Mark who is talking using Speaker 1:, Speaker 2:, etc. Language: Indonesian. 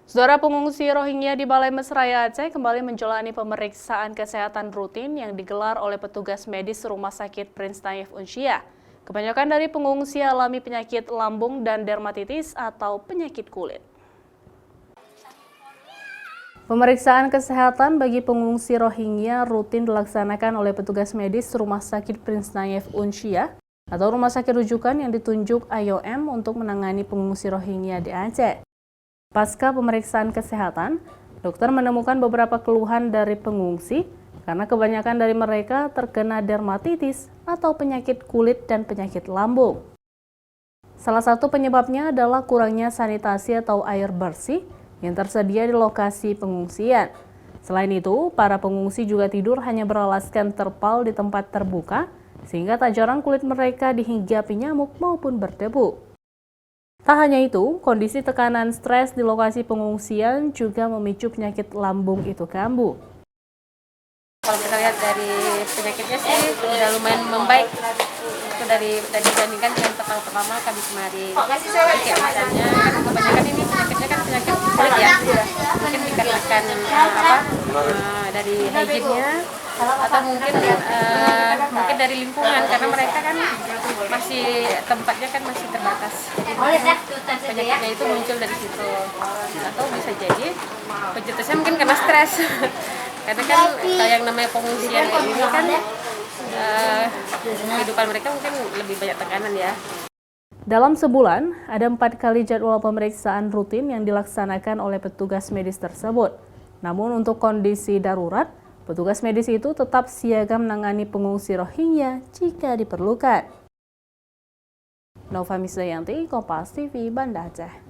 Speaker 1: Saudara, pengungsi Rohingya di Balai Mesraya Aceh kembali menjalani pemeriksaan kesehatan rutin yang digelar oleh petugas medis Rumah Sakit Prince Naif Unsia. Kebanyakan dari pengungsi alami penyakit lambung dan dermatitis atau penyakit kulit. Pemeriksaan kesehatan bagi pengungsi Rohingya rutin dilaksanakan oleh petugas medis Rumah Sakit Prince Naif Unsia atau rumah sakit rujukan yang ditunjuk IOM untuk menangani pengungsi Rohingya di Aceh. Pasca pemeriksaan kesehatan, dokter menemukan beberapa keluhan dari pengungsi karena kebanyakan dari mereka terkena dermatitis atau penyakit kulit dan penyakit lambung. Salah satu penyebabnya adalah kurangnya sanitasi atau air bersih yang tersedia di lokasi pengungsian. Selain itu, para pengungsi juga tidur hanya beralaskan terpal di tempat terbuka, sehingga tak jarang kulit mereka dihinggapi nyamuk maupun berdebu. Tak hanya itu, kondisi tekanan stres di lokasi pengungsian juga memicu penyakit lambung itu kambuh.
Speaker 2: Kalau kita lihat dari penyakitnya sih udah lumayan membaik. Itu dari dibandingkan dengan pertama kami kemarin. Kayak misalnya kan kebanyakan ini penyakitnya kan penyakit kulit ya. Mungkin dikarenakan dari hygiene-nya atau mungkin dari lingkungan karena mereka kan masih tempatnya kan masih terbatas. Jadi penyakitnya itu muncul dari situ. Atau bisa jadi pencetusnya mungkin karena stres. Karena kan yang namanya pengungsian ini kan kehidupan mereka mungkin lebih banyak tekanan ya.
Speaker 1: Dalam sebulan, ada 4 kali jadwal pemeriksaan rutin yang dilaksanakan oleh petugas medis tersebut. Namun untuk kondisi darurat, petugas medis itu tetap siaga menangani pengungsi Rohingya jika diperlukan. Nova Misdayanti, Kompas TV, Banda Aceh.